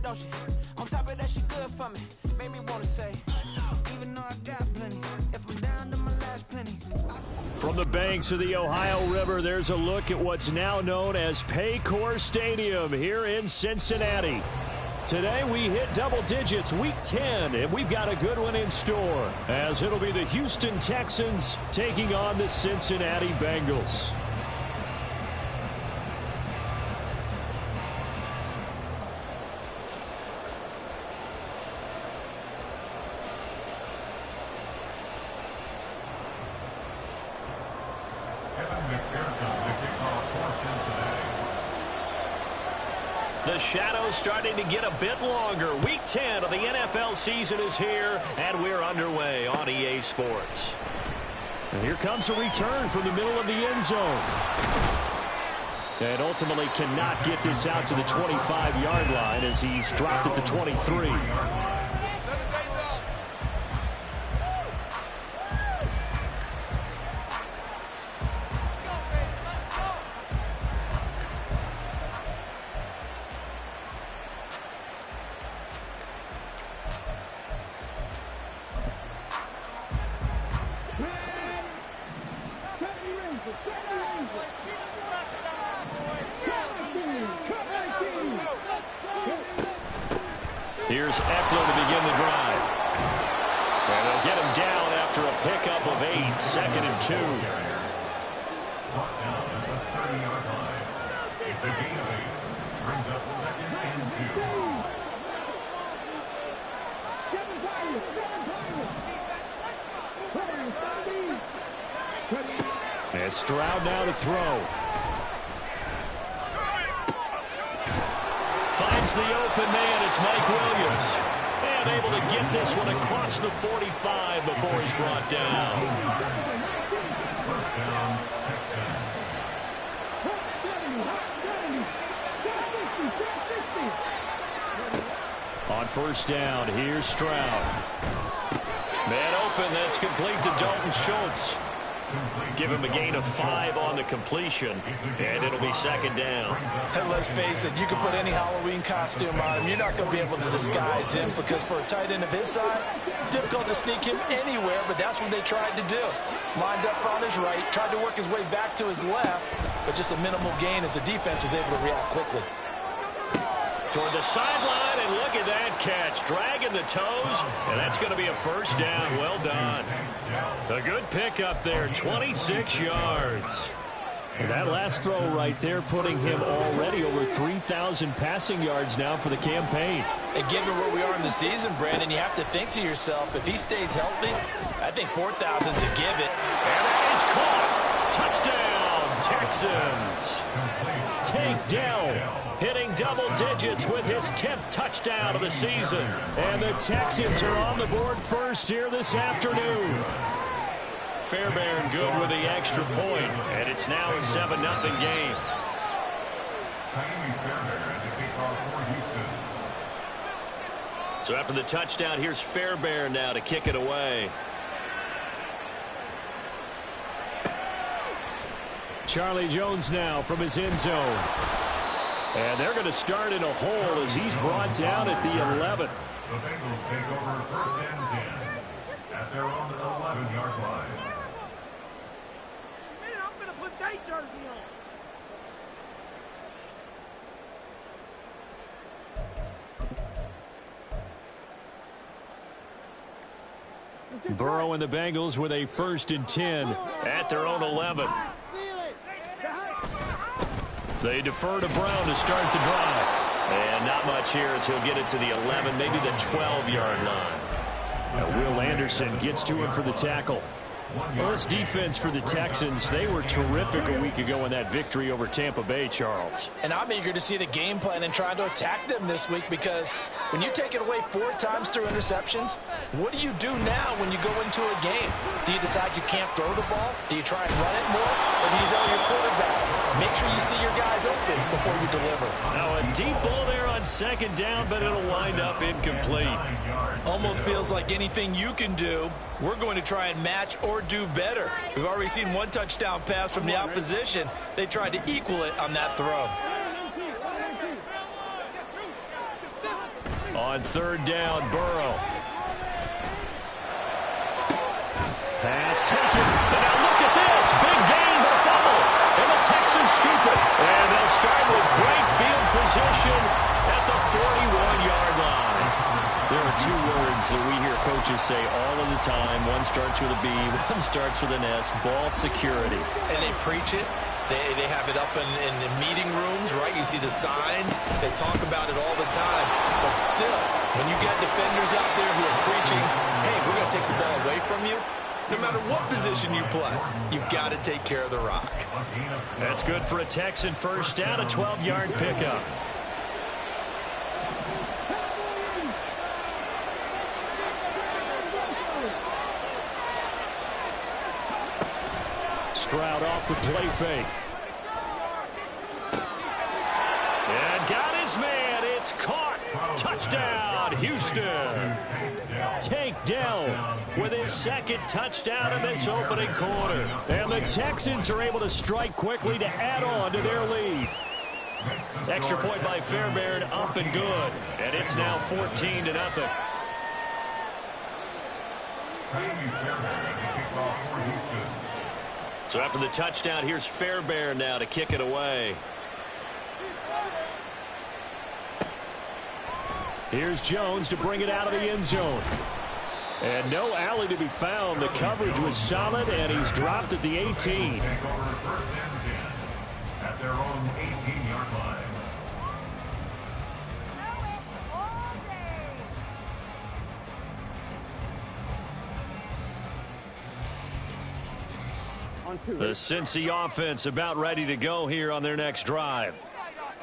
don't she? On top of that, she good for me. Made me wanna say, even though I got plenty, if I'm down to my last penny. From the banks of the Ohio River, there's a look at what's now known as Paycor Stadium here in Cincinnati. Today we hit double digits, week 10, and we've got a good one in store, as it'll be the Houston Texans taking on the Cincinnati Bengals. The shadows starting to get a bit longer. Week 10 of the NFL season is here, and we're underway on EA Sports. And here comes a return from the middle of the end zone. And ultimately cannot get this out to the 25-yard line as he's dropped at the 23. Here's Eckler to begin the drive. And they'll get him down after a pickup of 8, 2nd and 2. Brought down at the 30-yard line. It's a gain of 8. Brings up 2nd and 2. And Stroud now to throw. Finds the open man. It's Mike Williams. And able to get this one across the 45 before he's brought down. First down, Texans. On first down, here's Stroud. Man open. That's complete to Dalton Schultz. Give him a gain of 5 on the completion, and it'll be 2nd down. And let's face it, you can put any Halloween costume on him. You're not going to be able to disguise him, because for a tight end of his size, difficult to sneak him anywhere, but that's what they tried to do. Lined up on his right, tried to work his way back to his left, but just a minimal gain as the defense was able to react quickly. Toward the sideline, and look at that catch. Dragging the toes, and that's going to be a first down. Well done. A good pickup there, 26 yards. And that last throw right there putting him already over 3,000 passing yards now for the campaign. And given where we are in the season, Brandon, you have to think to yourself, if he stays healthy, I think 4,000's a give it. And that is caught. Touchdown, Texans. Tank Dell hitting double digits with his 10th touchdown of the season. And the Texans are on the board first here this afternoon. Fairbairn good with the extra point, and it's now a 7-0 game. So after the touchdown, here's Fairbairn now to kick it away. Charlie Jones now from his end zone. And they're going to start in a hole as he's brought down at the 11. The Bengals take over first and 10 at their own 11-yard line. I'm going to put that jersey on. Burrow and the Bengals with a 1st and 10 at their own 11. They defer to Brown to start the drive. And not much here as he'll get it to the 11, maybe the 12-yard line. Now Will Anderson gets to him for the tackle. Well, this defense for the Texans, they were terrific a week ago in that victory over Tampa Bay, Charles. And I'm eager to see the game plan and trying to attack them this week, because when you take it away 4 times through interceptions, what do you do now when you go into a game? Do you decide you can't throw the ball? Do you try and run it more? Or do you tell your quarterback, make sure you see your guys open before you deliver? Now a deep ball there on 2nd down, but it'll wind up incomplete. Almost feels like anything you can do, we're going to try and match or do better. We've already seen 1 touchdown pass from the opposition. They tried to equal it on that throw. On third down, Burrow. Pass taken. And now look at this. Big gain, but a fumble. And the Texans scoop it. And they'll start with great field position at the 41-yard line. There are two words that we hear coaches say all of the time. One starts with a B, one starts with an S. Ball security. And they preach it. They have it up in meeting rooms, right? You see the signs. They talk about it all the time. But still, when you get defenders out there who are preaching, hey, we're going to take the ball away from you, no matter what position you play, you've got to take care of the rock. That's good for a Texan first down, a 12-yard pickup. Stroud off the play fake. And got his man. It's caught. Touchdown, Houston. Tank Dell with his second touchdown in this opening quarter. And the Texans are able to strike quickly to add on to their lead. Extra point by Fairbairn, up and good. And it's now 14-0. So after the touchdown, here's Fairbairn now to kick it away. Here's Jones to bring it out of the end zone. And no alley to be found. The coverage was solid, and he's dropped at the 18. At their own 18-yard line. The Cincy offense about ready to go here on their next drive.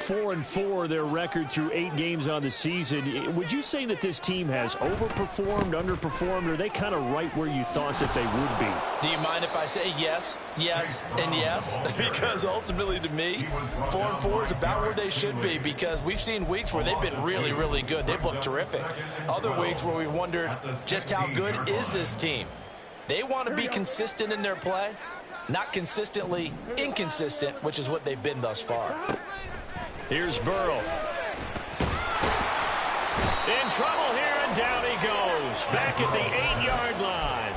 4-4 their record through 8 games on the season. Would you say that this team has overperformed, underperformed, or are they kind of right where you thought that they would be? Do you mind if I say yes, yes, and yes? Because ultimately to me, 4-4 is about where they should be, because we've seen weeks where they've been really, really good. They've looked terrific. Other weeks where we wondered just how good is this team. They want to be consistent in their play, not consistently inconsistent, which is what they've been thus far. Here's Burrow. In trouble here, and down he goes. Back at the 8-yard line.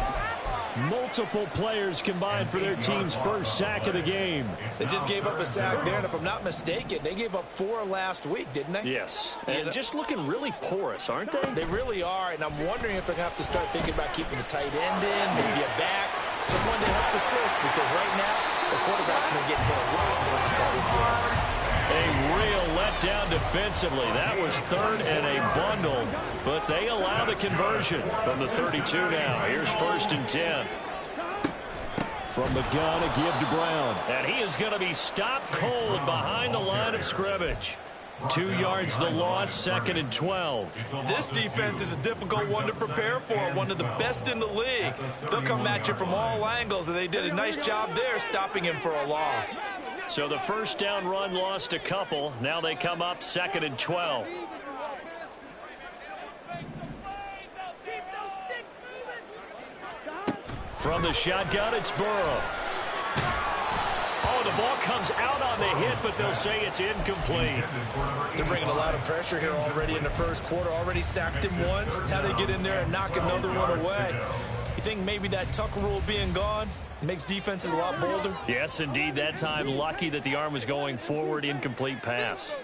Multiple players combined for their team's first sack of the game. They just gave up a sack there, and if I'm not mistaken, they gave up 4 last week, didn't they? Yes. And just looking really porous, aren't they? They really are, and I'm wondering if they're going to have to start thinking about keeping the tight end in, maybe a back, someone to help assist, because right now, the quarterback's been getting hit a lot in the last couple of games. A real letdown defensively. That was third and a bundle, but they allow the conversion from the 32 now. Here's 1st and 10. From the gun, a give to Brown. And he is going to be stopped cold behind the line of scrimmage. 2 yards the loss, 2nd and 12. This defense is a difficult one to prepare for, one of the best in the league. They'll come at you from all angles, and they did a nice job there stopping him for a loss. So the first down run lost a couple. Now they come up 2nd and 12. From the shotgun, it's Burrow. Oh, the ball comes out on the hit, but they'll say it's incomplete. They're bringing a lot of pressure here already in the first quarter. Already sacked him once. How they get in there and knock another one away? You think maybe that Tucker rule being gone makes defenses a lot bolder? Yes, indeed. That time, lucky that the arm was going forward. Incomplete pass.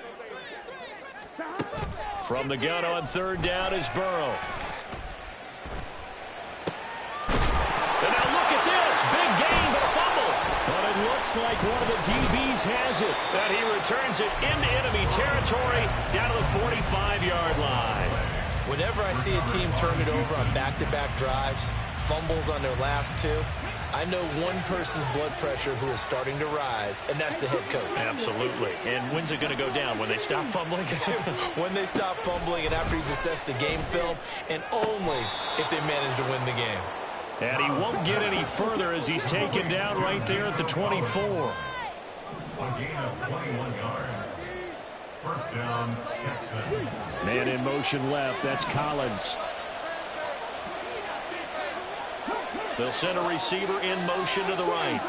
From the gun on 3rd down is Burrow. And now look at this. Big gain, but a fumble. But it looks like one of the DBs has it. And he returns it into enemy territory down to the 45-yard line. Whenever I see a team turn it over on back-to-back drives, fumbles on their last 2, I know one person's blood pressure who is starting to rise, and that's the head coach. Absolutely. And when's it going to go down? When they stop fumbling? When they stop fumbling and after he's assessed the game film, and only if they manage to win the game. And he won't get any further as he's taken down right there at the 24. A gain of 21 yards. First down, Texans. Man in motion left. That's Collins. They'll send a receiver in motion to the right.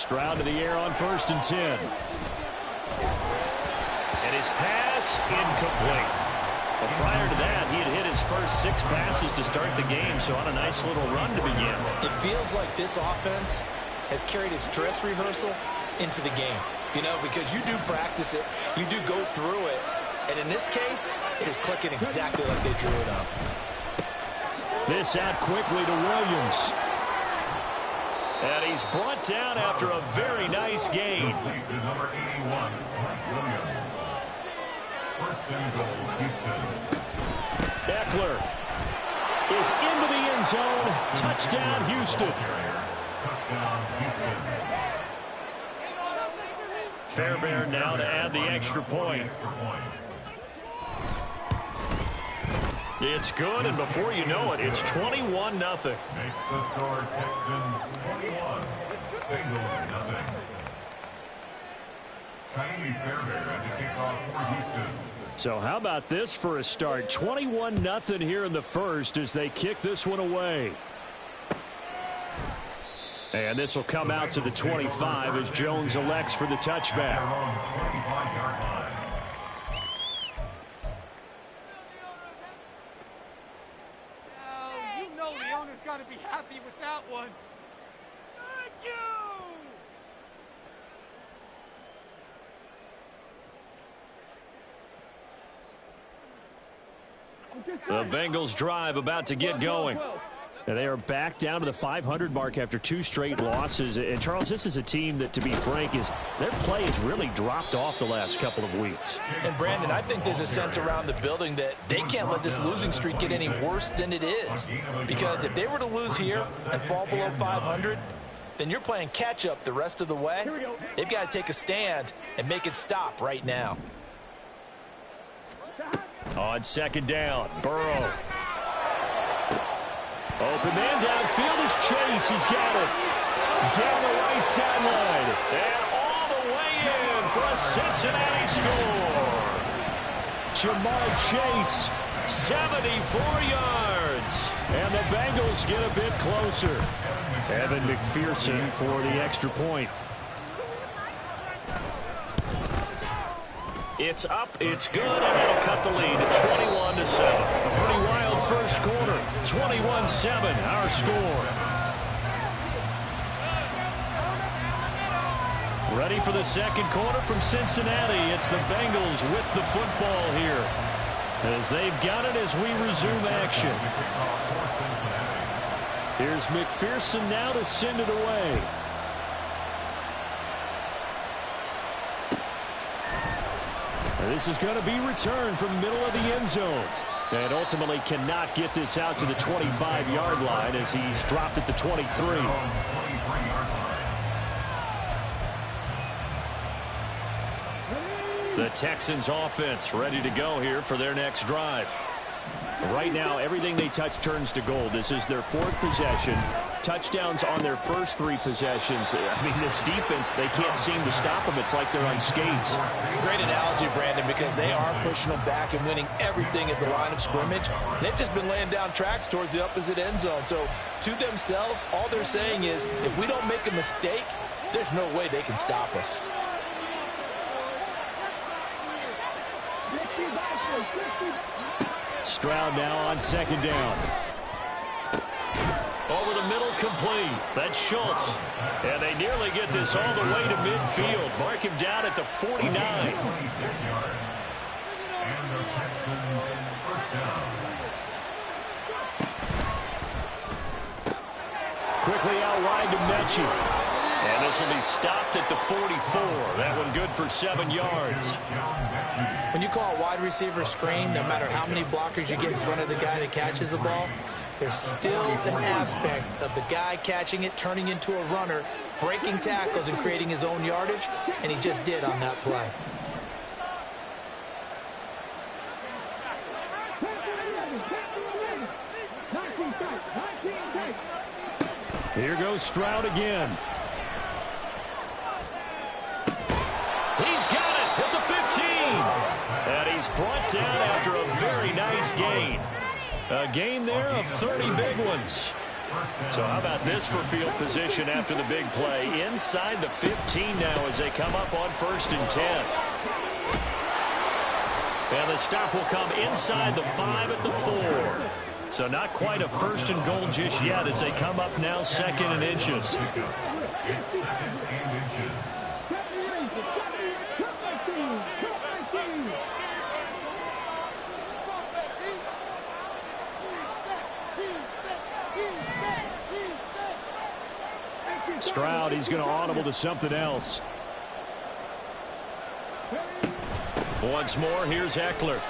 Stroud to the air on 1st and 10. And his pass incomplete. But prior to that, he had hit his first 6 passes to start the game, so on a nice little run to begin. It feels like this offense has carried its dress rehearsal into the game. You know, because you do practice it, you do go through it, and in this case, it is clicking exactly like they drew it up. This out quickly to Williams. And he's brought down after a very nice gain. Complete to number 81, Mike Williams. 1st and goal, Houston. Eckler is into the end zone. Touchdown, Houston. Touchdown, Houston. Fairbairn now to add the extra point. It's good, and before you know it, it's 21-0. Makes the score Texans 21, Bengals nothing. Ka'imi Fairbairn to kick off for Houston. So how about this for a start? 21-0 here in the first as they kick this one away. And this will come out to the 25 as Jones elects for the touchback. You know the owner's got to be happy with that one. Thank you! The Bengals drive about to get going. And they are back down to the 500 mark after 2 straight losses. And, Charles, this is a team that, to be frank, their play has really dropped off the last couple of weeks. And, Brandon, I think there's a sense around the building that they can't let this losing streak get any worse than it is. Because if they were to lose here and fall below 500, then you're playing catch-up the rest of the way. They've got to take a stand and make it stop right now. On 2nd down, Burrow. Open man downfield is Chase. He's got it. Down the right sideline. And all the way in for a Cincinnati score. Jamar Chase, 74 yards. And the Bengals get a bit closer. Evan McPherson for the extra point. It's up, it's good, and it'll cut the lead to 21-7. A pretty wild first quarter. 21-7, our score. Ready for the second quarter from Cincinnati. It's the Bengals with the football here, as they've got it as we resume action. Here's McPherson now to send it away. This is going to be returned from the middle of the end zone. And ultimately cannot get this out to the 25-yard line as he's dropped it to 23. The Texans offense ready to go here for their next drive. Right now, everything they touch turns to gold. This is their 4th possession. Touchdowns on their first 3 possessions. I mean, this defense, they can't seem to stop them. It's like they're on skates. Great analogy, Brandon, because they are pushing them back and winning everything at the line of scrimmage. They've just been laying down tracks towards the opposite end zone. So, to themselves, all they're saying is, if we don't make a mistake, there's no way they can stop us. Stroud now on 2nd down. Over the middle, complete. That's Schultz. And they nearly get this all the way to midfield. Mark him down at the 49. 26 yards. And the Texans first down. Quickly out wide to Mechie. And this will be stopped at the 44. That one good for 7 yards. When you call a wide receiver screen, no matter how many blockers you get in front of the guy that catches the ball, there's still an aspect of the guy catching it, turning into a runner, breaking tackles and creating his own yardage, and he just did on that play. Here goes Stroud again. He's got it at the 15. And he's brought down after a very nice gain. A gain there of 30 big ones. So how about this for field position after the big play? Inside the 15 now as they come up on 1st and 10. And the stop will come inside the 5 at the 4. So not quite a 1st and goal just yet as they come up now 2nd and inches. It's 2nd and inches. Stroud, he's going to audible to something else. Once more, here's Eckler.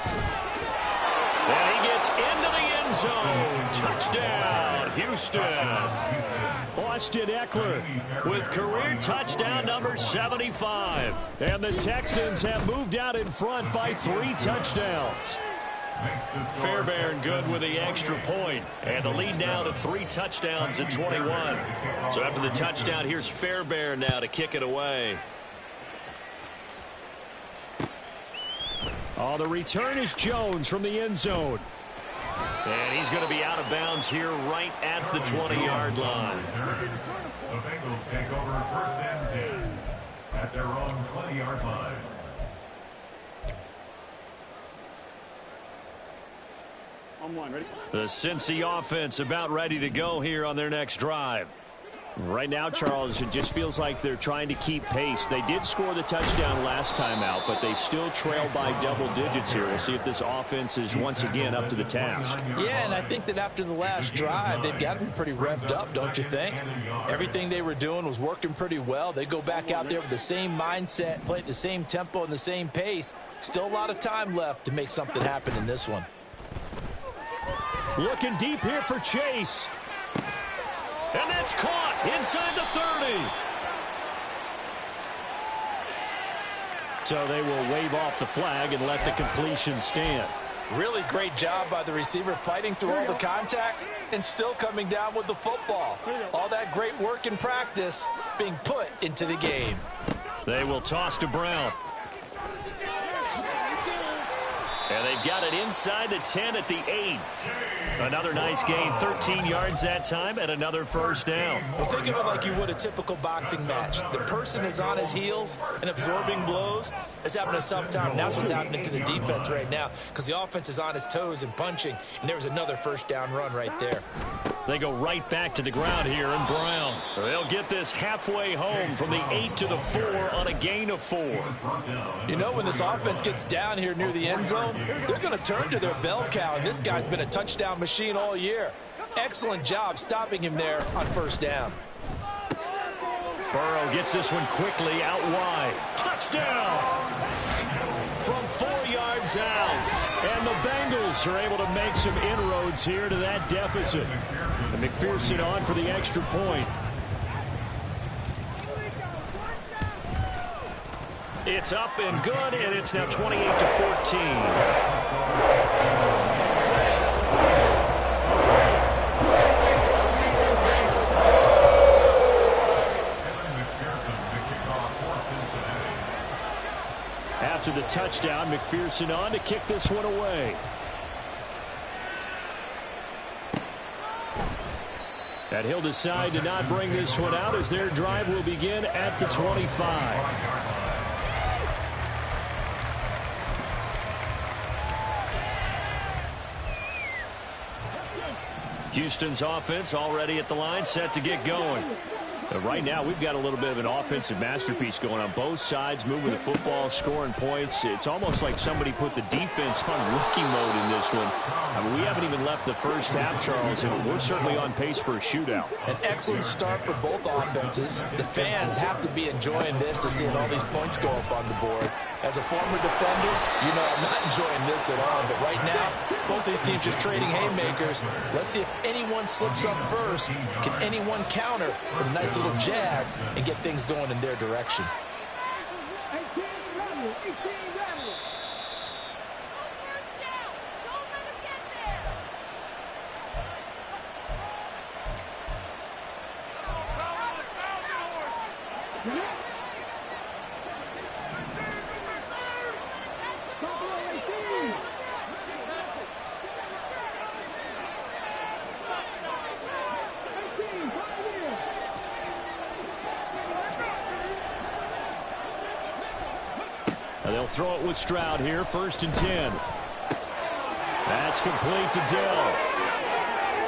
And he gets into the end zone. Touchdown, Houston. Austin Eckler with career touchdown number 75. And the Texans have moved out in front by 3 touchdowns. Fairbairn good with the extra point. And the lead now to 3 touchdowns at 21. So after the touchdown, here's Fairbairn now to kick it away. Oh, the return is Jones from the end zone. And he's going to be out of bounds here right at the 20-yard line. The Bengals take over 1st and 10 at their own 20-yard line. On one, ready? The Cincy offense about ready to go here on their next drive. Right now, Charles, it just feels like they're trying to keep pace. They did score the touchdown last time out, but they still trail by double digits here. We'll see if this offense is once again up to the task. Yeah, and I think that after the last drive, they've got to be pretty revved up, don't you think? Everything they were doing was working pretty well. They go back out there with the same mindset, play at the same tempo and the same pace. Still a lot of time left to make something happen in this one. Looking deep here for Chase. And that's caught inside the 30. So they will wave off the flag and let the completion stand. Really great job by the receiver fighting through all the contact and still coming down with the football. All that great work in practice being put into the game. They will toss to Brown. And they've got it inside the 10 at the 8. Another nice gain, 13 yards that time, and another 1st down. Well, think of it like you would a typical boxing match. The person is on his heels and absorbing blows is having a tough time. And that's what's happening to the defense right now because the offense is on his toes and punching, and there's another 1st down run right there. They go right back to the ground here, and Brown. They'll get this halfway home from the 8 to the 4 on a gain of 4. You know, when this offense gets down here near the end zone, they're going to turn to their bell cow, and this guy's been a touchdown machine all year. Excellent job stopping him there on 1st down. Burrow gets this one quickly out wide. Touchdown! From 4 yards out. And the Bengals are able to make some inroads here to that deficit. And McPherson on for the extra point. It's up and good, and it's now 28 to 14. After the touchdown, McPherson on to kick this one away. And he'll decide to not bring this one out as their drive will begin at the 25. Houston's offense already at the line, set to get going. But right now, we've got a little bit of an offensive masterpiece going on both sides, moving the football, scoring points. It's almost like somebody put the defense on rookie mode in this one. I mean, we haven't even left the first half, Charles, and we're certainly on pace for a shootout. An excellent start for both offenses. The fans have to be enjoying this to see all these points go up on the board. As a former defender, you know I'm not enjoying this at all. But right now, both these teams just trading haymakers. Let's see if anyone slips up first. Can anyone counter with a nice little jab and get things going in their direction? And they'll throw it with Stroud here, 1st and 10. That's complete to Dell.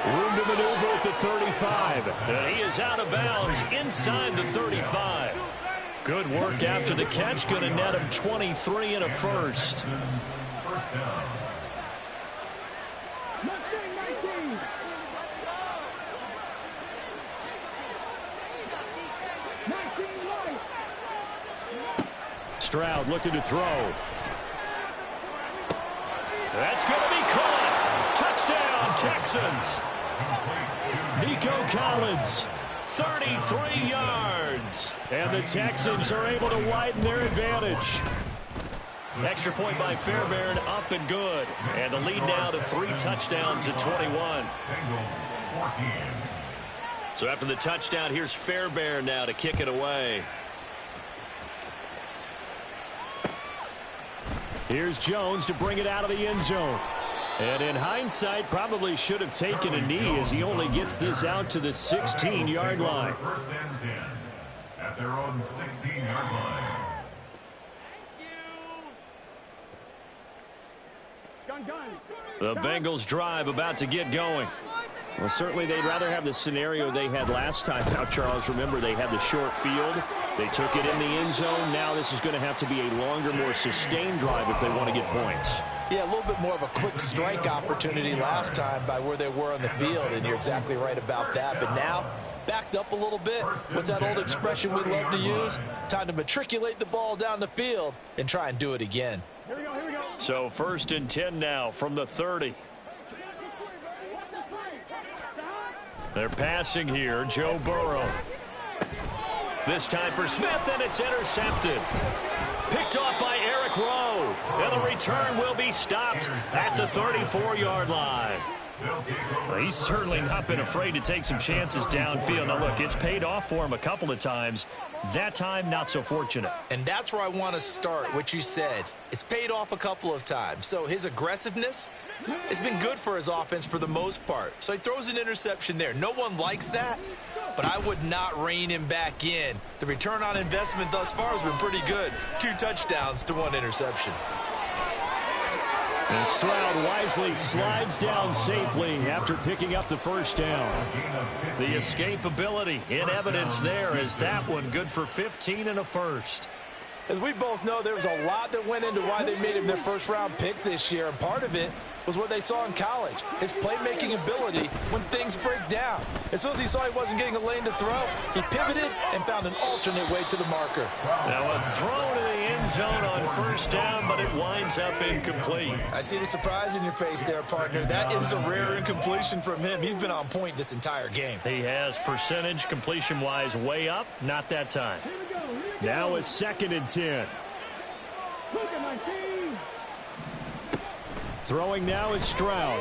Room to maneuver at the 35. And he is out of bounds inside the 35. Good work after the catch. Going to net him 23 and a first. First down. Stroud looking to throw. That's going to be caught. Touchdown, Texans. Nico Collins, 33 yards. And the Texans are able to widen their advantage. Extra point by Fairbairn, up and good. And the lead now to 3 touchdowns at 21. Bengals 14. So after the touchdown, here's Fairbairn now to kick it away. Here's Jones to bring it out of the end zone. And in hindsight, probably should have taken a knee as he only gets this out to the 16-yard line. First and 10 at their own 16-yard line. The Bengals drive about to get going. Well, certainly they'd rather have the scenario they had last time. Now, Charles, remember, they had the short field. They took it in the end zone. Now this is going to have to be a longer, more sustained drive if they want to get points. Yeah, a little bit more of a quick strike opportunity last time by where they were on the field, and you're exactly right about that. But now, backed up a little bit. What's that old expression we love to use? Time to matriculate the ball down the field and try and do it again. Here we go. So 1st and 10 now from the 30. They're passing here, Joe Burrow. This time for Smith, and it's intercepted. Picked off by Eric Rowe. And the return will be stopped at the 34-yard line. Well, he's certainly not been afraid to take some chances downfield. Now, look, it's paid off for him a couple of times. That time, not so fortunate. And that's where I want to start, what you said. It's paid off a couple of times. So his aggressiveness has been good for his offense for the most part. So he throws an interception there. No one likes that, but I would not rein him back in. The return on investment thus far has been pretty good. 2 touchdowns to 1 interception. And Stroud wisely slides down safely after picking up the first down. The escapability in evidence there as that one good for 15 and a first. As we both know, there was a lot that went into why they made him their first-round pick this year, and part of it was what they saw in college, his playmaking ability when things break down. As soon as he saw he wasn't getting a lane to throw, he pivoted and found an alternate way to the marker. Now a throw to the end zone on first down, but it winds up incomplete. I see the surprise in your face there, partner. That is a rare incompletion from him. He's been on point this entire game. He has percentage completion-wise way up, not that time. Now a 2nd and 10. Throwing now is Stroud.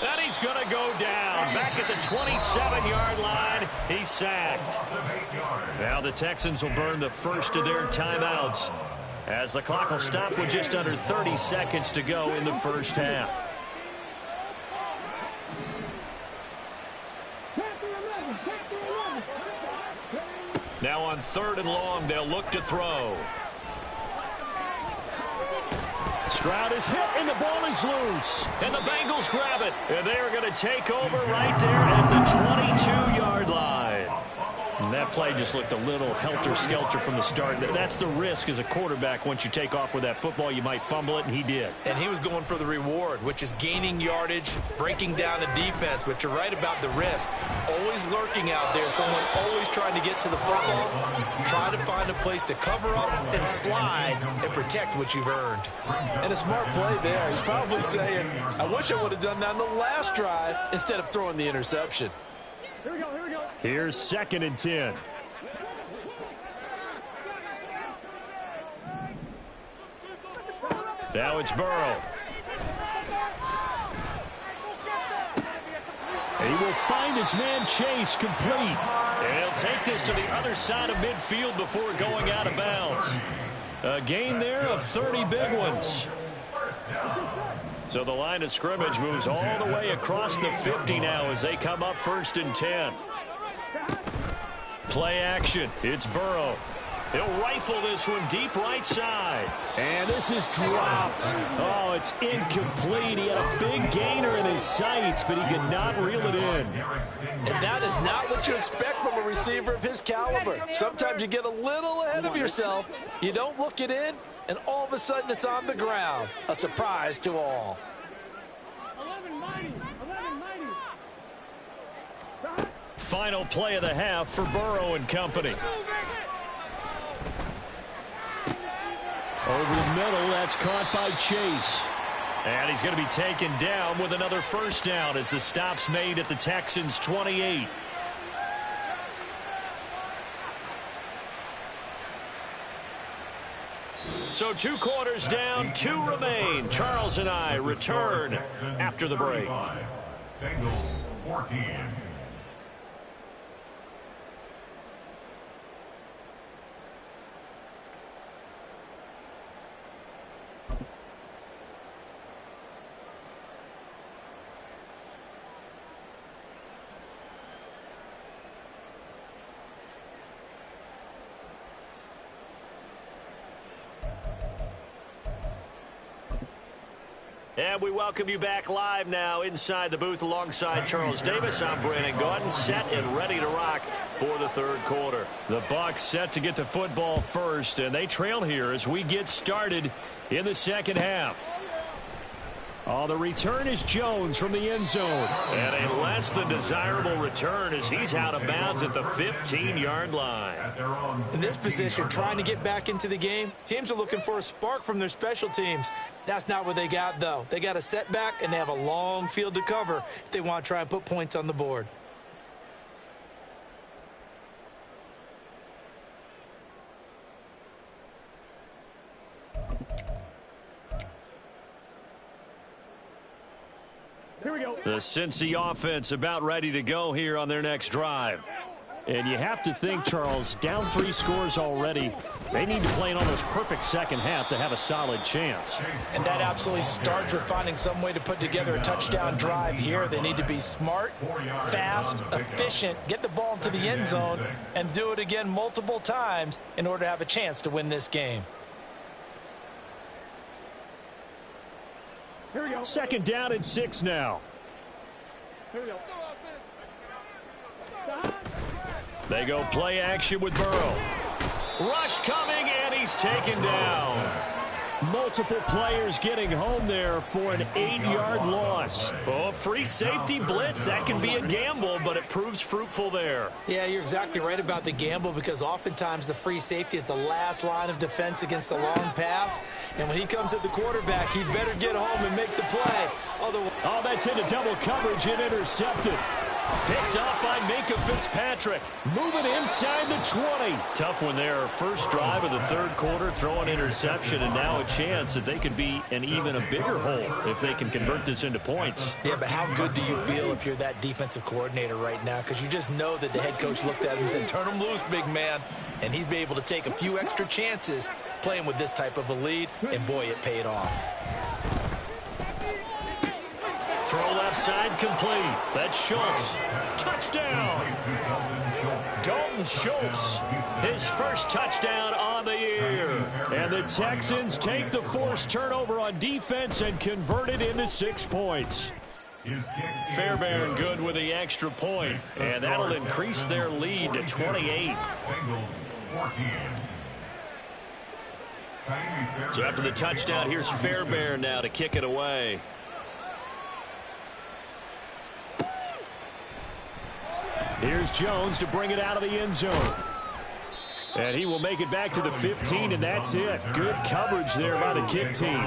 And he's going to go down. Back at the 27-yard line. He's sacked. Now the Texans will burn the first of their timeouts as the clock will stop with just under 30 seconds to go in the first half. Now on 3rd and long, they'll look to throw. Stroud is hit, and the ball is loose. And the Bengals grab it. And they are going to take over right there at the 22-yard line. And that play just looked a little helter-skelter from the start. That's the risk as a quarterback. Once you take off with that football, you might fumble it, and he did. And he was going for the reward, which is gaining yardage, breaking down a defense. But you're right about the risk. Always lurking out there, someone always trying to get to the football, trying to find a place to cover up and slide and protect what you've earned. And a smart play there. He's probably saying, I wish I would have done that on the last drive instead of throwing the interception. Here we go. Here's 2nd and 10. Now it's Burrow. And he will find his man Chase complete. And he'll take this to the other side of midfield before going out of bounds. A gain there of 30 big ones. So the line of scrimmage moves all the way across the 50 now as they come up 1st and 10. Play action. It's Burrow. He'll rifle this one deep right side. And this is dropped. Oh, it's incomplete. He had a big gainer in his sights, but he could not reel it in. And that is not what you expect from a receiver of his caliber. Sometimes you get a little ahead of yourself. You don't look it in, and all of a sudden it's on the ground. A surprise to all. 11-90. Final play of the half for Burrow and company. Over the middle, that's caught by Chase. And he's going to be taken down with another first down as the stop's made at the Texans' 28. So 2 quarters down, 2 remain. Charles and I return after the break. Bengals 14. And we welcome you back live now inside the booth alongside Charles Davis. I'm Brandon Gaudin, set and ready to rock for the third quarter. The Bucs set to get the football first, and they trail here as we get started in the second half. Oh, the return is Jones from the end zone. And a less than desirable return as he's out of bounds at the 15-yard line. In this position, trying to get back into the game, teams are looking for a spark from their special teams. That's not what they got, though. They got a setback, and they have a long field to cover if they want to try and put points on the board. Here we go. The Cincy offense about ready to go here on their next drive. And you have to think, Charles, down 3 scores already. They need to play an almost perfect second half to have a solid chance. And that absolutely starts with finding some way to put together a touchdown drive here. They need to be smart, fast, efficient, get the ball into the end zone, and do it again multiple times in order to have a chance to win this game. Here we go. Second down and 6 now. Here we go. They go play action with Burrow. Rush coming, and he's taken down. Multiple players getting home there for an 8-yard loss. Oh, free safety blitz. That can be a gamble, but it proves fruitful there. Yeah, you're exactly right about the gamble because oftentimes the free safety is the last line of defense against a long pass. And when he comes at the quarterback, he'd better get home and make the play. Otherwise, oh, that's into double coverage and intercepted. Picked up by Minkah Fitzpatrick. Moving inside the 20. Tough one there. First drive of the third quarter, throw an interception, and now a chance that they could be in even a bigger hole if they can convert this into points. Yeah, but how good do you feel if you're that defensive coordinator right now? Because you just know that the head coach looked at him and said, turn him loose, big man. And he'd be able to take a few extra chances playing with this type of a lead, and boy, it paid off. Throw left side complete. That's Schultz. Touchdown. Dalton Schultz. His first touchdown on the year. And the Texans take the forced turnover on defense and convert it into 6 points. Fairbairn good with the extra point, and that'll increase their lead to 28. So after the touchdown, here's Fairbairn now to kick it away. Here's Jones to bring it out of the end zone. And he will make it back to the 15, and that's it. Good coverage there by the kick team.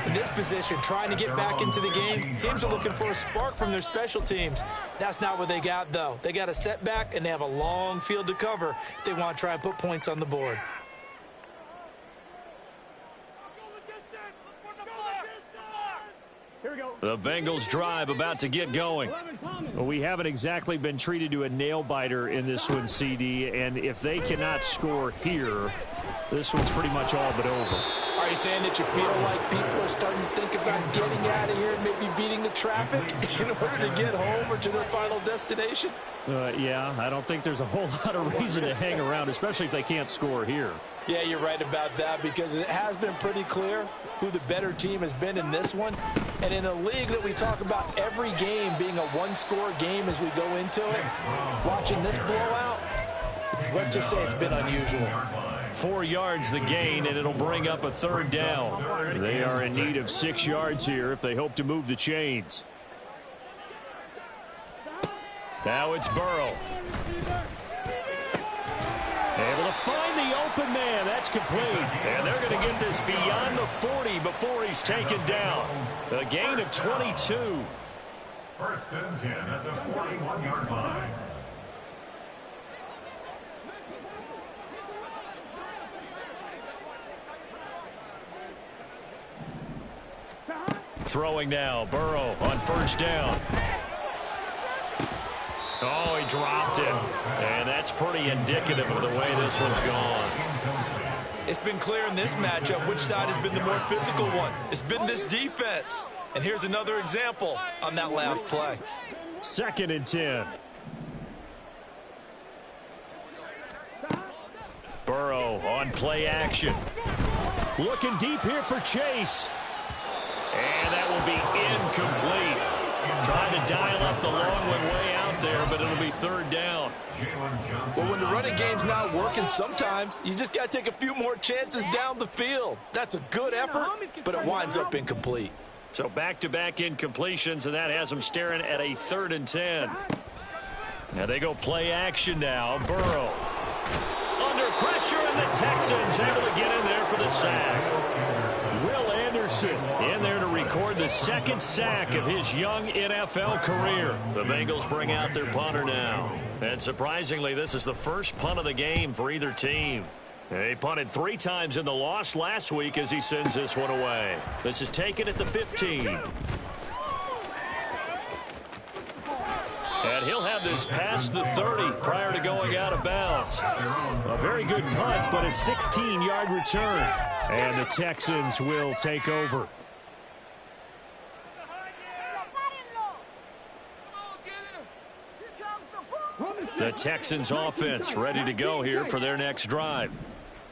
In this position, trying to get back into the game, teams are looking for a spark from their special teams. That's not what they got, though. They got a setback, and they have a long field to cover if they want to try and put points on the board. Here we go. The Bengals drive about to get going. Well, we haven't exactly been treated to a nail-biter in this one, CD, and if they cannot score here, this one's pretty much all but over. Are you saying that you feel like people are starting to think about getting out of here and maybe beating the traffic in order to get home or to their final destination? Yeah, I don't think there's a whole lot of reason to hang around, especially if they can't score here. Yeah, you're right about that, because it has been pretty clear who the better team has been in this one. And in a league that we talk about every game being a one-score game as we go into it, watching this blowout, let's just say it's been unusual. 4 yards the gain, and it'll bring up a 3rd down. They are in need of 6 yards here if they hope to move the chains. Now it's Burrow. Able to find the open man. That's complete. And they're going to get this beyond the 40 before he's taken down. A gain of 22. 1st and 10 at the 41-yard line. Throwing now. Burrow on 1st down. Oh, he dropped it. And that's pretty indicative of the way this one's gone. It's been clear in this matchup which side has been the more physical one. It's been this defense. And here's another example on that last play. 2nd and 10. Burrow on play action. Looking deep here for Chase. And that will be incomplete. Trying to dial up the long way out there, but it'll be 3rd down. Well, when the running game's not working, sometimes you just got to take a few more chances down the field. That's a good effort, but it winds up incomplete. So back-to-back incompletions, and that has them staring at a 3rd and 10. Now they go play action now. Burrow under pressure, and the Texans able to get in there for the sack. Will Anderson in there to record the 2nd sack of his young NFL career. The Bengals bring out their punter now. And surprisingly, this is the first punt of the game for either team. They punted 3 times in the loss last week as he sends this one away. This is taken at the 15. And he'll have this past the 30 prior to going out of bounds. A very good punt, but a 16-yard return. And the Texans will take over. The Texans offense ready to go here for their next drive.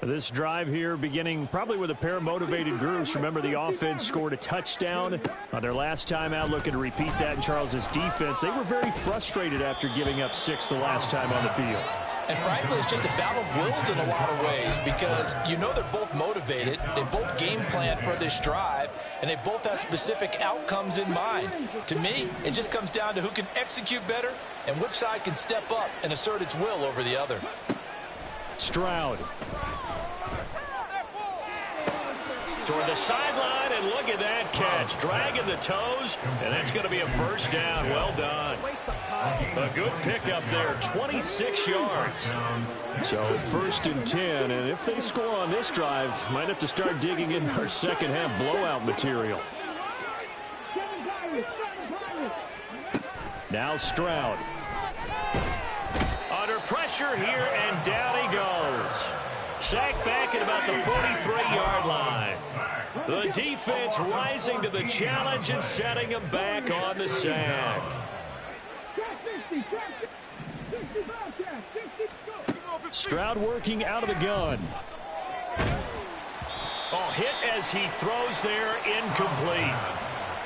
This drive here beginning probably with a pair of motivated groups. Remember, the offense scored a touchdown on their last time out, looking to repeat that in Charles's defense. They were very frustrated after giving up 6 the last time on the field. And frankly, it's just a battle of wills in a lot of ways, because you know they're both motivated, they both game plan for this drive, and they both have specific outcomes in mind. To me, it just comes down to who can execute better and which side can step up and assert its will over the other. Stroud. Toward the sideline, and look at that catch. Dragging the toes, and that's going to be a 1st down. Well done. A good pickup there, 26 yards. So 1st and 10, and if they score on this drive, might have to start digging in our second half blowout material. Now Stroud. Under pressure here, and down he goes. Sacked back at about the 43-yard line. The defense rising to the challenge and setting him back on the sack. Stroud working out of the gun. Oh, hit as he throws there, incomplete.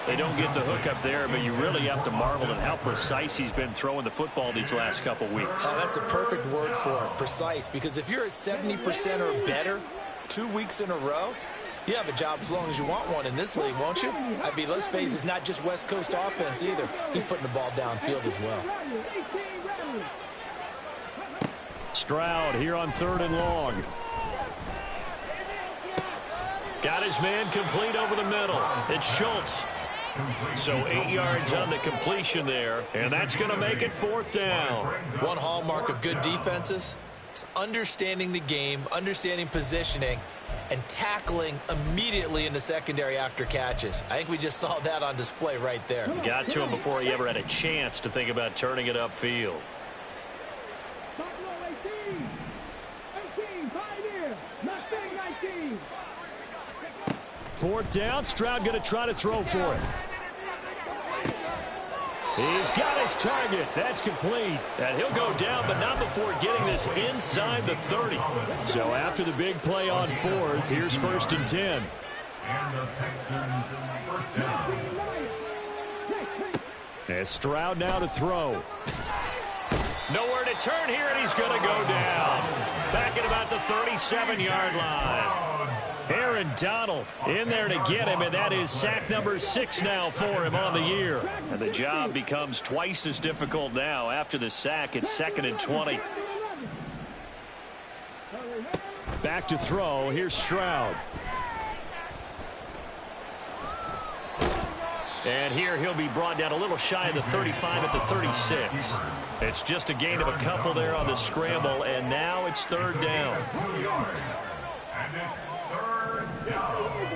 They don't get the hook up there, but you really have to marvel at how precise he's been throwing the football these last couple weeks. Oh, that's the perfect word for it, precise, because if you're at 70% or better 2 weeks in a row, you have a job as long as you want one in this league, won't you? I mean, let's face it, it's not just West Coast offense either. He's putting the ball downfield as well. Stroud here on 3rd and long. Got his man complete over the middle. It's Schultz. So 8 yards on the completion there, and that's going to make it 4th down. One hallmark of good defenses is understanding the game, understanding positioning, and tackling immediately in the secondary after catches. I think we just saw that on display right there. Got to him before he ever had a chance to think about turning it upfield. 4th down. Stroud going to try to throw for it. He's got his target. That's complete. And he'll go down, but not before getting this inside the 30. So after the big play on 4th, here's 1st and 10. And the Texans first down. And Stroud now to throw. Nowhere to turn here, and he's going to go down. Back at about the 37-yard line. Aaron Donald in there to get him, and that is sack number 6 now for him on the year. And the job becomes twice as difficult now after the sack. It's 2nd and 20. Back to throw. Here's Stroud. And here he'll be brought down a little shy of the 35 at the 36. It's just a gain of a couple there on the scramble, and now it's 3rd down. 2 yards. And it's 3rd down.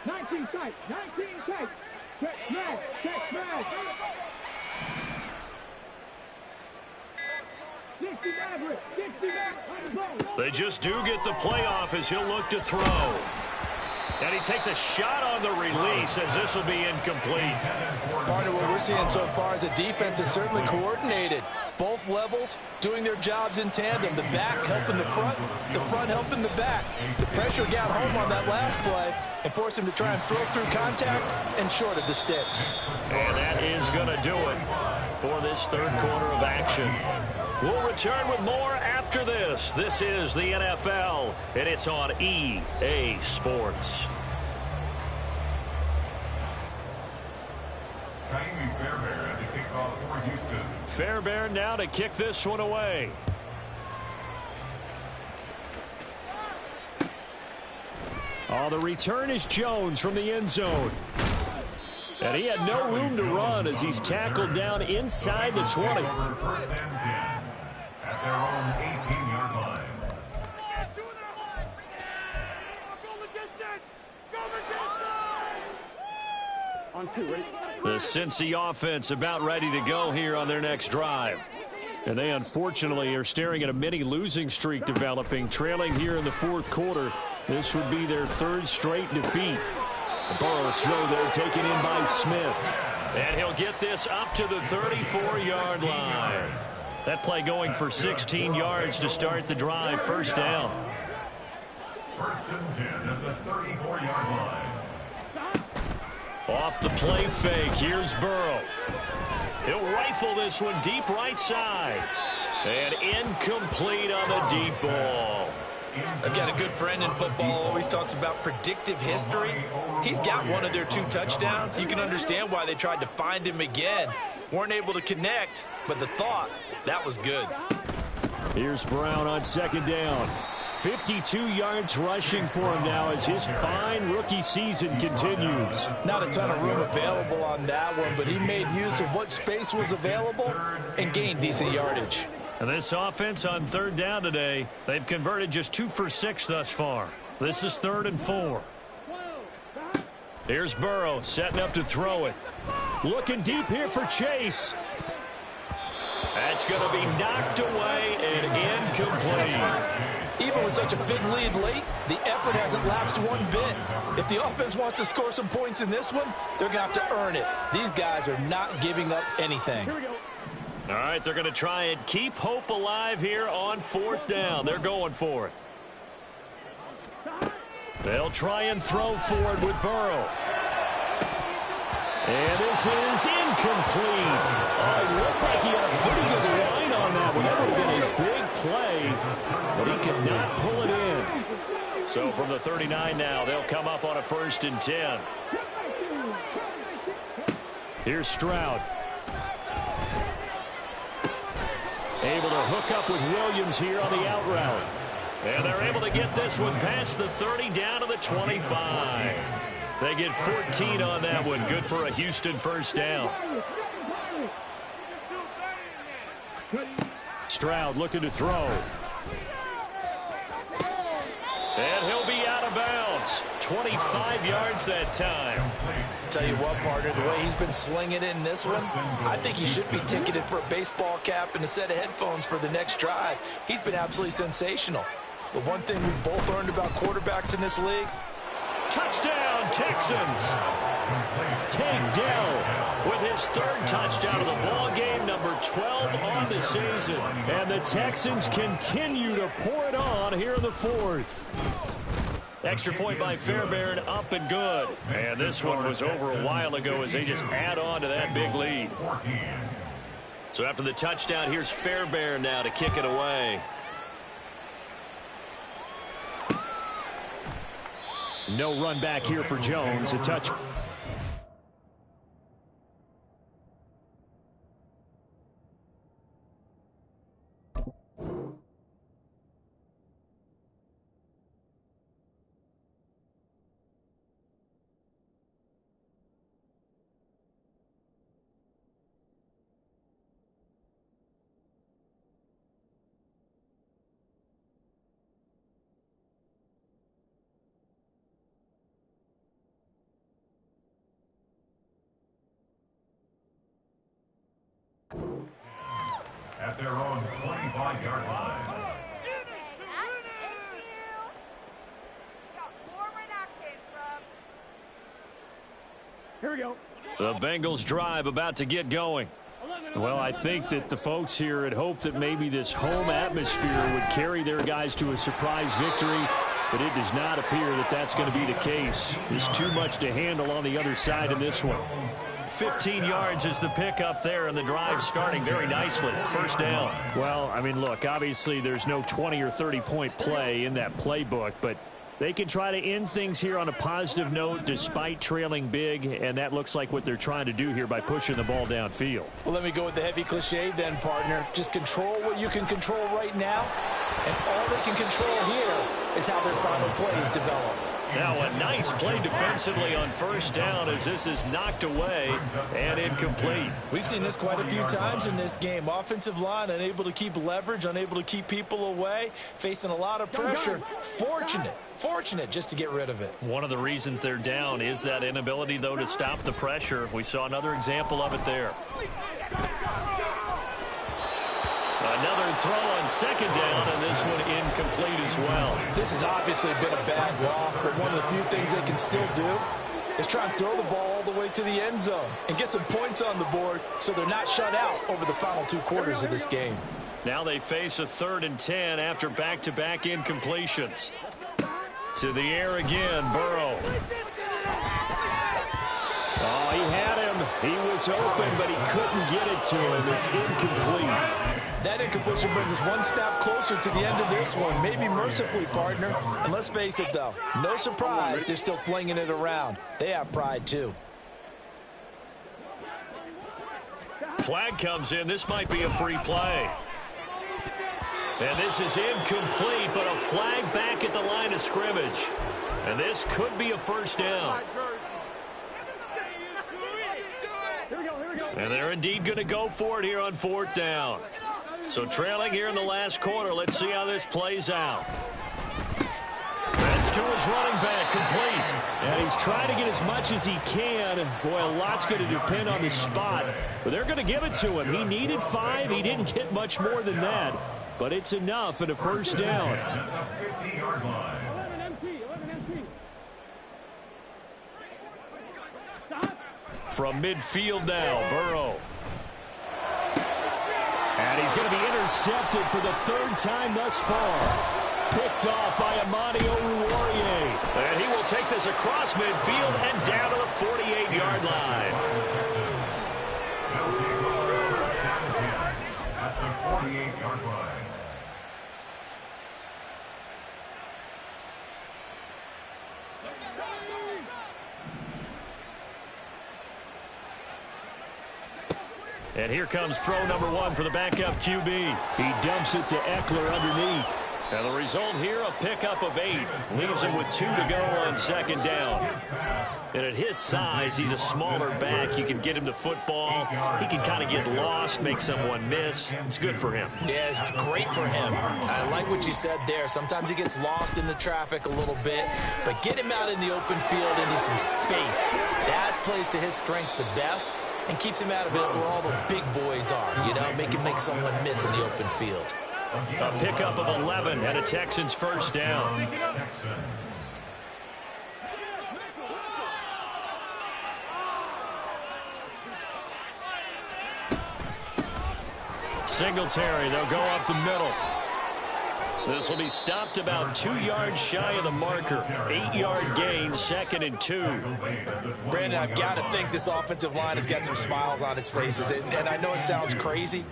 19 tight. Check smash. 60 average. They just do get the playoff as he'll look to throw. And he takes a shot on the release as this will be incomplete. Part of what we're seeing so far is the defense is certainly coordinated. Both levels doing their jobs in tandem. The back helping the front helping the back. The pressure got home on that last play and forced him to try and throw through contact and short of the sticks. And that is going to do it for this 3rd quarter of action. We'll return with more after this. This is the NFL, and it's on EA Sports. Jamie Fairbairn at the kickoff for Houston. Fairbairn now to kick this one away. Oh, the return is Jones from the end zone. And he had no room to run as he's tackled down inside the 20. 1st and 10 at their own 18-yard line. On 2, ready? The Cincy offense about ready to go here on their next drive. And they unfortunately are staring at a mini losing streak developing, trailing here in the 4th quarter. This would be their 3rd straight defeat. Burrow's throw there taken in by Smith. And he'll get this up to the 34-yard line. That play going for 16 yards to start the drive. 1st down. 1st and 10 at the 34-yard line. Off the play fake, here's Burrow. He'll rifle this one deep right side. And incomplete on the deep ball. I've got a good friend in football, always talks about predictive history. He's got one of their 2 touchdowns. You can understand why they tried to find him again. Weren't able to connect, but the thought, that was good. Here's Brown on 2nd down. 52 yards rushing for him now as his fine rookie season continues. Not a ton of room available on that one, but he made use of what space was available and gained decent yardage. And this offense on 3rd down today, they've converted just 2 for 6 thus far. This is 3rd and 4. Here's Burrow setting up to throw it. Looking deep here for Chase. That's going to be knocked away and incomplete. Even with such a big lead late, the effort hasn't lapsed one bit. If the offense wants to score some points in this one, they're going to have to earn it. These guys are not giving up anything. All right, they're going to try and keep hope alive here on 4th down. They're going for it. They'll try and throw forward with Burrow. And this is incomplete. It looked like he had a pretty good line on that one. That would have been a big play, but he could not pull it in. So from the 39 now, they'll come up on a 1st and 10. Here's Stroud. Able to hook up with Williams here on the out route. And they're able to get this one past the 30 down to the 25. They get 14 on that one. Good for a Houston 1st down. Stroud looking to throw. And he'll be out of bounds. 25 yards that time. Tell you what, partner, the way he's been slinging it in this one, I think he should be ticketed for a baseball cap and a set of headphones for the next drive. He's been absolutely sensational. But one thing we both learned about quarterbacks in this league, touchdown, Texans. Tank Dell with his third touchdown of the ball game, number 12 on the season. And the Texans continue to pour it on here in the fourth. Extra point by Fairbairn, up and good. And this one was over a while ago as they just add on to that big lead. So after the touchdown, here's Fairbairn now to kick it away. No run back here for Jones. A touch. At their own 25-yard line. Here we go. The Bengals drive about to get going. Well, I think that the folks here had hoped that maybe this home atmosphere would carry their guys to a surprise victory, but it does not appear that that's going to be the case. There's too much to handle on the other side in this one. 15 yards is the pickup there, and the drive starting very nicely. First down. Well, I mean, look, obviously there's no 20 or 30-point play in that playbook, but they can try to end things here on a positive note despite trailing big, and that looks like what they're trying to do here by pushing the ball downfield. Well, let me go with the heavy cliche then, partner. Just control what you can control right now, and all they can control here is how their final plays develop. Now a nice play defensively on first down as this is knocked away and incomplete. We've seen this quite a few times in this game. Offensive line unable to keep leverage, unable to keep people away, facing a lot of pressure. Fortunate just to get rid of it. One of the reasons they're down is that inability, though, to stop the pressure. We saw another example of it there. Another throw on second down, and this one incomplete as well. This has obviously been a bad loss, but one of the few things they can still do is try and throw the ball all the way to the end zone and get some points on the board so they're not shut out over the final 2 quarters of this game. Now they face a 3rd and 10 after back-to-back incompletions. To the air again, Burrow. Oh, he had him. He was open, but he couldn't get it to him. It's incomplete. That incompletion brings us one step closer to the end of this one. Maybe mercifully, partner. And let's face it, though, no surprise, they're still flinging it around. They have pride, too. Flag comes in. This might be a free play. And this is incomplete, but a flag back at the line of scrimmage. And this could be a first down. And they're indeed going to go for it here on 4th down. So trailing here in the last quarter. Let's see how this plays out. That's to his running back, complete. And he's trying to get as much as he can. Boy, a lot's going to depend on the spot. But they're going to give it to him. He needed 5. He didn't get much more than that. But it's enough at a first down. From midfield now, Burrow. And he's going to be intercepted for the 3rd time thus far. Picked off by Amani Oruwariye. And he will take this across midfield and down to the 48-yard line. At the 48-yard line. And here comes throw number 1 for the backup QB. He dumps it to Eckler underneath. And the result here, a pickup of 8. Leaves him with 2 to go on second down. And at his size, he's a smaller back. You can get him the football. He can kind of get lost, make someone miss. It's good for him. Yeah, it's great for him. I like what you said there. Sometimes he gets lost in the traffic a little bit, but get him out in the open field into some space. That plays to his strengths the best and keeps him out of it where all the big boys are, you know, make someone miss in the open field. A pickup of 11 and a Texans first down. Singletary, they'll go up the middle. This will be stopped about 2 yards shy of the marker. 8-yard gain, 2nd and 2. Brandon, I've got to think this offensive line has got some smiles on its faces. And I know it sounds crazy,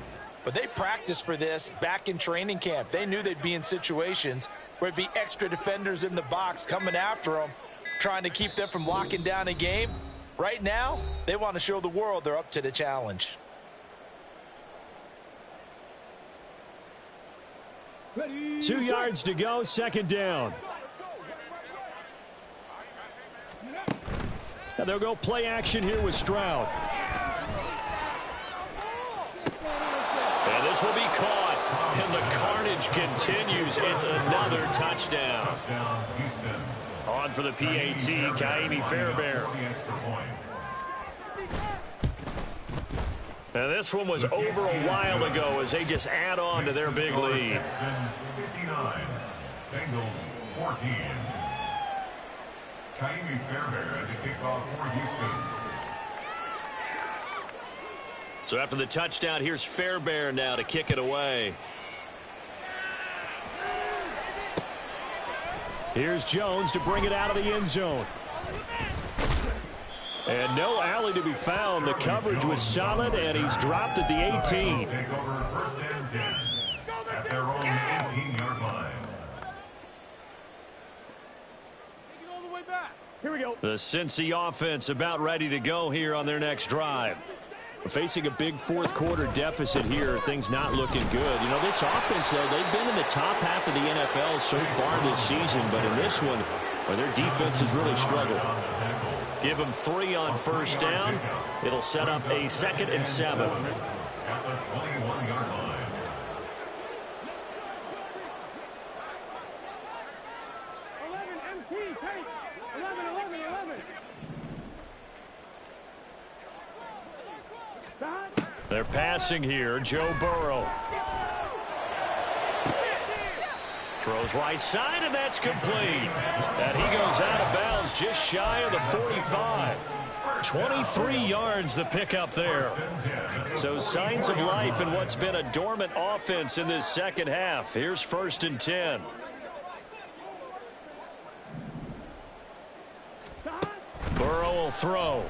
but they practiced for this back in training camp. They knew they'd be in situations where it'd be extra defenders in the box coming after them, trying to keep them from locking down a game. Right now, they want to show the world they're up to the challenge. 2 yards to go, 2nd down. And they'll go play action here with Stroud. And this will be caught. And the carnage continues. It's another touchdown. On for the PAT, Ka'imi Fairbairn. And this one was over a while ago as they just add on to their big lead. 59, Bengals 14. Ka'imi Fairbairn to kick off for Houston. So after the touchdown, here's Fairbairn now to kick it away. Here's Jones to bring it out of the end zone. And no alley to be found. The coverage was solid, and he's dropped at the 18. Take over 1st and 10 at their own 18-yard line. Take it all the way back. Here we go. The Cincy offense about ready to go here on their next drive. We're facing a big 4th quarter deficit here. Things not looking good. You know, this offense, though, they've been in the top half of the NFL so far this season, but in this one, where their defense has really struggled. Give them 3 on 1st down. It'll set up a 2nd and 7. At the 21-yard line. They're passing here. Joe Burrow. Throws right side, and that's complete. And he goes out of bounds just shy of the 45. 23 yards the pickup there. So signs of life in what's been a dormant offense in this second half. Here's 1st and 10. Burrow will throw.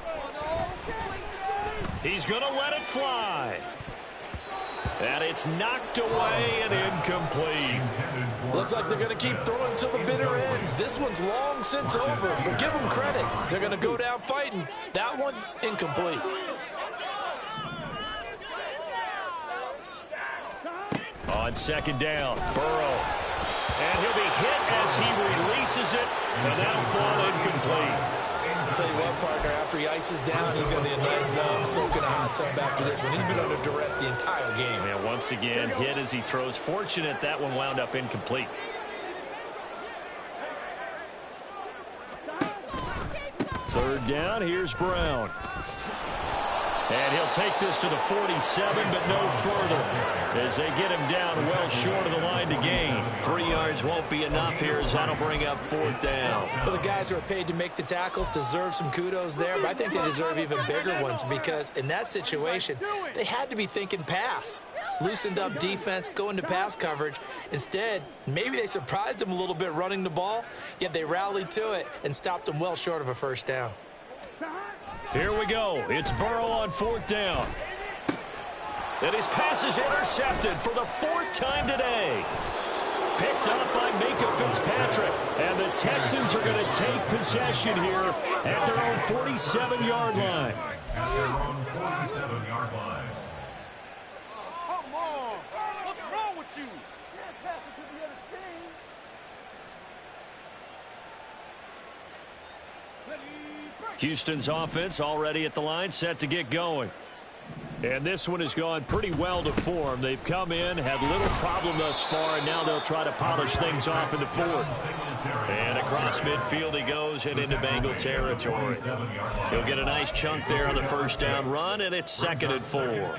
He's going to let it fly. And it's knocked away and incomplete. Looks like they're going to keep throwing to the bitter end. This one's long since over, but give them credit. They're going to go down fighting. That one, incomplete. On 2nd down, Burrow. And he'll be hit as he releases it, and that'll fall incomplete. I'll tell you what, partner, after he ices down, he's going to be a nice long soak in a hot tub after this one. He's been under duress the entire game. And once again, hit as he throws. Fortunate that one wound up incomplete. 3rd down, here's Brown. And he'll take this to the 47, but no further, as they get him down well short of the line to gain. 3 yards won't be enough here, as that'll bring up 4th down. Well, the guys who are paid to make the tackles deserve some kudos there, but I think they deserve even bigger ones, because in that situation, they had to be thinking pass. Loosened up defense, going to pass coverage. Instead, maybe they surprised them a little bit running the ball, yet they rallied to it and stopped them well short of a 1st down. Here we go. It's Burrow on 4th down. And his pass is intercepted for the 4th time today. Picked up by Minkah Fitzpatrick. And the Texans are going to take possession here at their own 47-yard line. At their own 47-yard line. Come on. What's wrong with you? Can't pass it to the other team. Houston's offense already at the line, set to get going. And this one has gone pretty well to form. They've come in, had little problem thus far, and now they'll try to polish things off in the 4th. And across midfield he goes and into Bengal territory. He'll get a nice chunk there on the 1st down run, and it's 2nd and 4.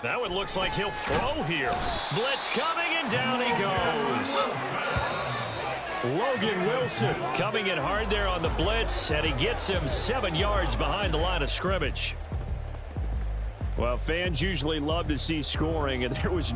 That one looks like he'll throw here. Blitz coming, and down he goes. Logan Wilson coming in hard there on the blitz, and he gets him 7 yards behind the line of scrimmage. Well, fans usually love to see scoring, and there was